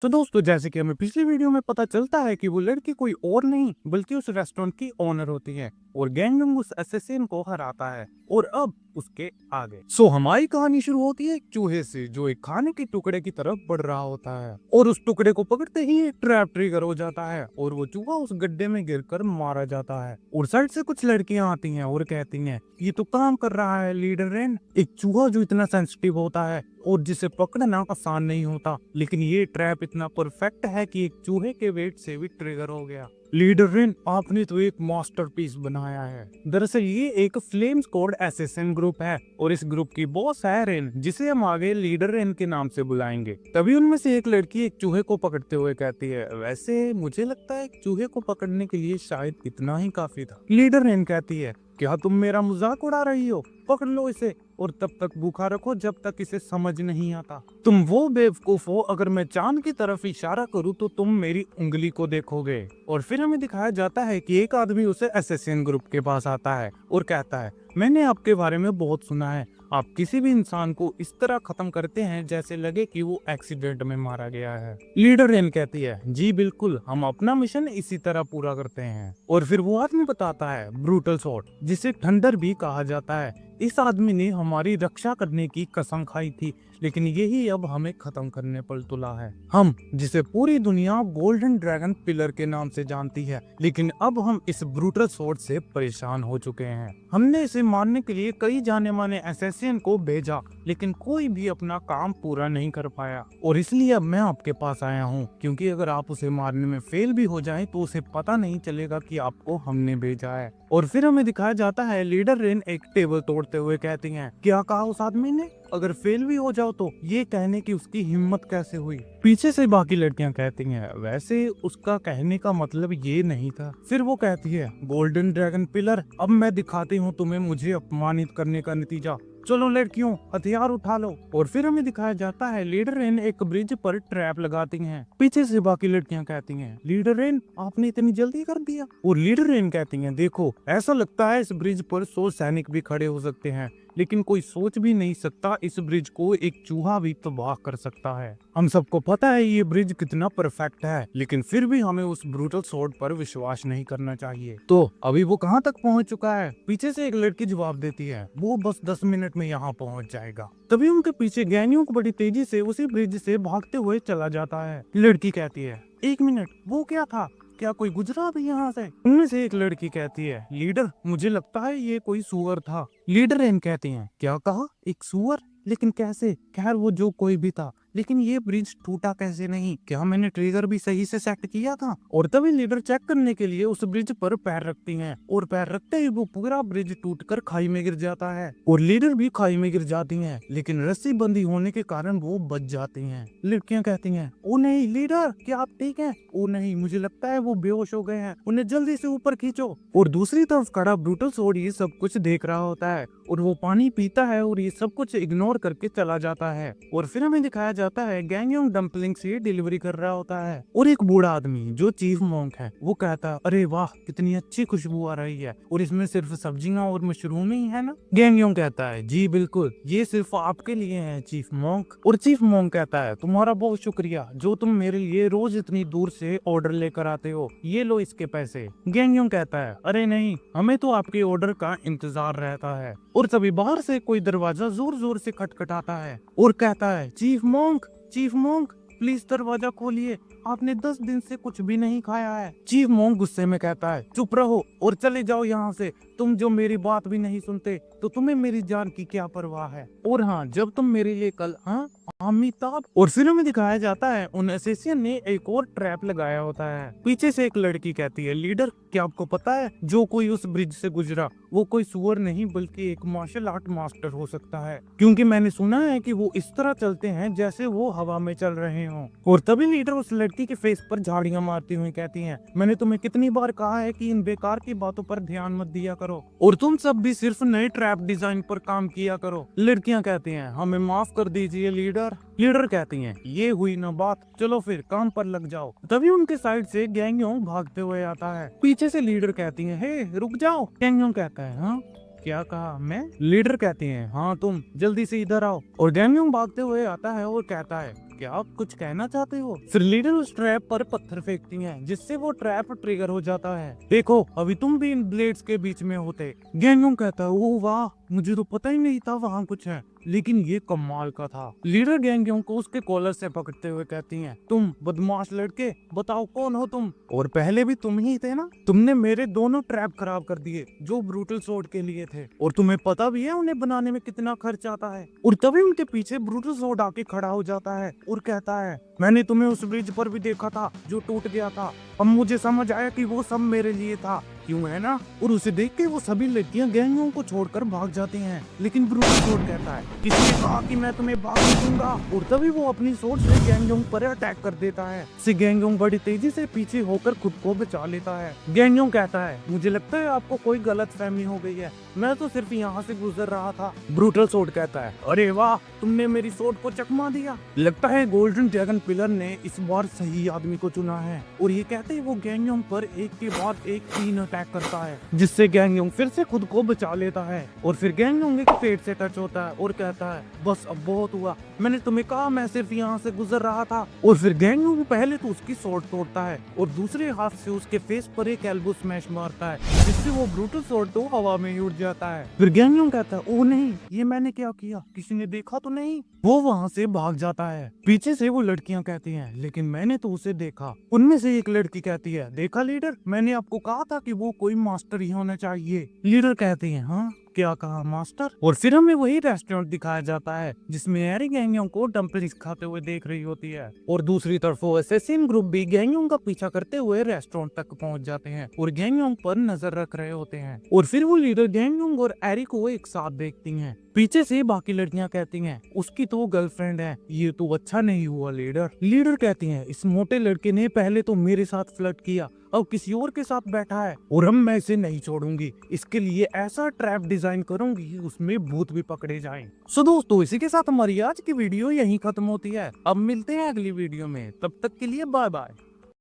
तो दोस्तों, जैसे कि हमें पिछली वीडियो में पता चलता है कि वो लड़की कोई और नहीं बल्कि उस रेस्टोरेंट की ओनर होती है और गैंगयोंग उस असैसिन को हराता है और अब उसके आगे। हमारी कहानी शुरू होती है एक चूहे से जो एक खाने के टुकड़े की तरफ बढ़ रहा होता है और उस टुकड़े को पकड़ते ही एक ट्रैप ट्रिगर हो जाता है और वो चूहा उस गड्ढे में गिरकर मारा जाता है। और साइड से कुछ लड़कियां आती हैं और कहती हैं ये तो काम कर रहा है लीडर रेन। एक चूहा जो इतना सेंसिटिव होता है और जिसे पकड़ना आसान नहीं होता, लेकिन ये ट्रैप इतना परफेक्ट है कि एक चूहे के वेट से भी ट्रिगर हो गया। लीडर रेन, आपने तो एक मास्टरपीस बनाया है। दरअसल ये एक फ्लेम स्क्वाड असैसिन ग्रुप है और इस ग्रुप की बॉस है रेन, जिसे हम आगे लीडर रेन के नाम से बुलाएंगे। तभी उनमें से एक लड़की एक चूहे को पकड़ते हुए कहती है, वैसे मुझे लगता है एक चूहे को पकड़ने के लिए शायद इतना ही काफी था। लीडर रेन कहती है, क्या तुम मेरा मजाक उड़ा रही हो? पकड़ लो इसे और तब तक भूखा रखो जब तक इसे समझ नहीं आता। तुम वो बेवकूफ हो, अगर मैं चांद की तरफ इशारा करूं तो तुम मेरी उंगली को देखोगे। और फिर हमें दिखाया जाता है कि एक आदमी उसे असैसिन ग्रुप के पास आता है और कहता है, मैंने आपके बारे में बहुत सुना है, आप किसी भी इंसान को इस तरह खत्म करते हैं जैसे लगे कि वो एक्सीडेंट में मारा गया है। लीडर रेन कहती है, जी बिल्कुल, हम अपना मिशन इसी तरह पूरा करते हैं। और फिर वो आदमी बताता है ब्रूटल स्वॉर्ड, जिसे थंडर भी कहा जाता है। इस आदमी ने हमारी रक्षा करने की कसम खाई थी, लेकिन यही अब हमें खत्म करने पर तुला है। हम जिसे पूरी दुनिया गोल्डन ड्रैगन पिलर के नाम से जानती है, लेकिन अब हम इस ब्रूटल स्वॉर्ड से परेशान हो चुके हैं। हमने इसे मारने के लिए कई जाने माने असैसिन को भेजा, लेकिन कोई भी अपना काम पूरा नहीं कर पाया। और इसलिए अब मैं आपके पास आया हूँ, क्योंकि अगर आप उसे मारने में फेल भी हो जाएं तो उसे पता नहीं चलेगा कि आपको हमने भेजा है। और फिर हमें दिखाया जाता है लीडर रेन एक टेबल तोड़ते हुए कहती हैं, क्या कहा उस आदमी ने? अगर फेल भी हो जाओ तो? ये कहने की उसकी हिम्मत कैसे हुई? पीछे से बाकी लड़कियां कहती हैं, वैसे उसका कहने का मतलब ये नहीं था। फिर वो कहती है, गोल्डन ड्रैगन पिलर, अब मैं दिखाती हूँ तुम्हें मुझे अपमानित करने का नतीजा। चलो लड़कियों, हथियार उठा लो। और फिर हमें दिखाया जाता है लीडर रेन एक ब्रिज पर ट्रैप लगाती हैं। पीछे से बाकी लड़कियां कहती हैं, लीडर रेन, आपने इतनी जल्दी कर दिया? और लीडर रेन कहती हैं, देखो, ऐसा लगता है इस ब्रिज पर 100 सैनिक भी खड़े हो सकते हैं, लेकिन कोई सोच भी नहीं सकता इस ब्रिज को एक चूहा भी तबाह कर सकता है। हम सबको पता है ये ब्रिज कितना परफेक्ट है, लेकिन फिर भी हमें उस ब्रूटल स्वॉर्ड पर विश्वास नहीं करना चाहिए। तो अभी वो कहाँ तक पहुँच चुका है? पीछे से एक लड़की जवाब देती है, वो बस 10 मिनट में यहाँ पहुँच जाएगा। तभी उनके पीछे गैंगयोंग बड़ी तेजी से उसी ब्रिज से भागते हुए चला जाता है। लड़की कहती है, 1 मिनट, वो क्या था? क्या कोई गुजरा भी यहाँ से? उनमें से एक लड़की कहती है, लीडर, मुझे लगता है ये कोई सुअर था। लीडर रेन कहती हैं, क्या कहा? एक सुअर? लेकिन कैसे? खैर वो जो कोई भी था, लेकिन ये ब्रिज टूटा कैसे नहीं? क्या मैंने ट्रिगर भी सही से सेट किया था? और तभी लीडर चेक करने के लिए उस ब्रिज पर पैर रखती हैं और पैर रखते ही वो पूरा ब्रिज टूटकर खाई में गिर जाता है और लीडर भी खाई में गिर जाती हैं, लेकिन रस्सी बंदी होने के कारण वो बच जाती हैं। लड़कियां कहती हैं, ओ नहीं लीडर, क्या आप ठीक हैं? ओ नहीं, मुझे लगता है वो बेहोश हो गए हैं, उन्हें जल्दी से ऊपर खींचो। और दूसरी तरफ खड़ा ब्रूटल स्वॉर्ड ये सब कुछ देख रहा होता है और वो पानी पीता है और ये सब कुछ इग्नोर करके चला जाता है। और फिर हमें दिखाया जाता है गैंगयोंग डम्पलिंग से डिलीवरी कर रहा होता है और एक बूढ़ा आदमी जो चीफ मॉन्क है वो कहता है, अरे वाह, कितनी अच्छी खुशबू आ रही है, और इसमें सिर्फ सब्जियां और मशरूम ही है ना? गैंगयोंग कहता है, जी बिल्कुल, ये सिर्फ आपके लिए है चीफ मॉन्क। और चीफ मॉन्क कहता है, तुम्हारा बहुत शुक्रिया जो तुम मेरे लिए रोज इतनी दूर से ऑर्डर लेकर आते हो, ये लो इसके पैसे। गैंगयोंग कहता है, अरे नहीं, हमें तो आपके ऑर्डर का इंतजार रहता है। और तभी बाहर से कोई दरवाजा जोर जोर से खटखटाता है और कहता है, chief monk, chief monk, please दरवाजा खोलिए, आपने 10 दिन से कुछ भी नहीं खाया है। चीफ मॉन्क गुस्से में कहता है, चुप रहो और चले जाओ यहाँ से, तुम जो मेरी बात भी नहीं सुनते तो तुम्हें मेरी जान की क्या परवाह है? और हाँ, जब तुम मेरे लिए कल, हाँ अमिताभ। और फिल्म में दिखाया जाता है उन असैसिन ने एक और ट्रैप लगाया होता है। पीछे से एक लड़की कहती है, लीडर, क्या आपको पता है जो कोई उस ब्रिज से गुजरा वो कोई सुअर नहीं बल्कि एक मार्शल आर्ट मास्टर हो सकता है, क्योंकि मैंने सुना है कि वो इस तरह चलते हैं जैसे वो हवा में चल रहे हों। और तभी लीडर उस लड़की के फेस पर झाड़ियां मारती हुई कहती हैं, मैंने तुम्हें कितनी बार कहा है कि इन बेकार की बातों पर ध्यान मत दिया करो और तुम सब भी सिर्फ नए ट्रैप डिजाइन पर काम किया करो। लड़कियां कहती हैं, हमें माफ कर दीजिए लीडर। लीडर कहती हैं, ये हुई ना बात, चलो फिर काम पर लग जाओ। तभी उनके साइड से गैंगयोंग भागते हुए आता है। पीछे से लीडर कहती है, हे रुक जाओ। गैंगयोंग कहता है, हाँ क्या कहा? मैं? लीडर कहती हैं, हाँ तुम, जल्दी से इधर आओ। और गैंगयोंग भागते हुए आता है और कहता है, क्या आप कुछ कहना चाहते हो? फिर लीडर उस ट्रैप पर पत्थर फेंकती है, जिससे वो ट्रैप ट्रिगर हो जाता है। देखो, अभी तुम भी इन ब्लेड्स के बीच में होते। गैंगयोंग कहता है, ओह वाह, मुझे तो पता ही नहीं था वहाँ कुछ है, लेकिन ये कमाल का था। लीडर गैंगयोंग को उसके कॉलर से पकड़ते हुए कहती हैं, तुम बदमाश लड़के, बताओ कौन हो तुम? और पहले भी तुम ही थे ना? तुमने मेरे दोनों ट्रैप खराब कर दिए जो ब्रूटल स्वॉर्ड के लिए थे, और तुम्हें पता भी है उन्हें बनाने में कितना खर्च आता है। और तभी उनके पीछे ब्रूटल स्वॉर्ड आके खड़ा हो जाता है और कहता है, मैंने तुम्हें उस ब्रिज पर भी देखा था जो टूट गया था। अब मुझे समझ आया कि वो सब मेरे लिए था, क्यों है ना? और उसे देख के वो सभी लड़कियां गैंगयोंग को छोड़कर भाग जाती हैं। लेकिन ब्रूटल स्वॉर्ड कहता है, किसी ने कहा कि मैं तुम्हें भागने दूंगा? और तभी वो अपनी सोच से गैंगयोंग पर अटैक कर देता है। से गैंगयोंग बड़ी तेजी से पीछे होकर खुद को बचा लेता है। गैंगयोंग कहता है, मुझे लगता है आपको कोई गलत फहमी हो गई है, मैं तो सिर्फ यहाँ से गुजर रहा था। ब्रूटल स्वॉर्ड कहता है, अरे वाह, तुमने मेरी स्वॉर्ड को चकमा दिया। लगता है गोल्डन ड्रैगन पिलर ने इस बार सही आदमी को चुना है। और ये कहते ही वो गैंगयोंग पर एक के बाद एक 3 अटैक करता है, जिससे गैंगयोंग फिर से खुद को बचा लेता है। और फिर गैंगयोंग के पेट से टच होता है और कहता है, बस अब बहुत हुआ, मैंने तुम्हें कहा मैं सिर्फ यहाँ से गुजर रहा था। और फिर गैंगयोंग पहले तो उसकी स्वॉर्ड तोड़ता है और दूसरे हाथ से उसके फेस पर एक एल्बो स्मैश मारता है, जिससे वो ब्रूटल स्वॉर्ड तो हवा में ही उड़ जाता है। फिर गैंगयोंग कहता है, ओह नहीं, ये मैंने क्या किया, किसी ने देखा तो नहीं? वो वहाँ से भाग जाता है। पीछे से वो लड़कियां कहती हैं, लेकिन मैंने तो उसे देखा। उनमें से एक लड़की कहती है, देखा लीडर, मैंने आपको कहा था कि वो कोई मास्टर ही होना चाहिए। लीडर कहते हैं, हाँ क्या कहा मास्टर? और फिर हमें वही रेस्टोरेंट दिखाया जाता है जिसमें एरी गैंगयोंग को डम्पलिंग्स खाते हुए देख रही होती है। और दूसरी तरफ वो असैसिन ग्रुप भी गैंगयोंग का पीछा करते हुए रेस्टोरेंट तक पहुंच जाते हैं और गैंगयोंग पर नजर रख रहे होते हैं। और फिर वो लीडर गैंगयोंग और एरी को एक साथ देखती हैं। पीछे से बाकी लड़कियां कहती हैं, उसकी तो गर्लफ्रेंड है, ये तो अच्छा नहीं हुआ लीडर। लीडर कहती हैं, इस मोटे लड़के ने पहले तो मेरे साथ फ्लर्ट किया, अब किसी और के साथ बैठा है, और अब मैं इसे नहीं छोड़ूंगी। इसके लिए ऐसा ट्रैप डिजाइन करूंगी उसमें भूत भी पकड़े जाएं। सो दोस्तों, इसी के साथ हमारी आज की वीडियो यहीं खत्म होती है। अब मिलते हैं अगली वीडियो में, तब तक के लिए बाय बाय।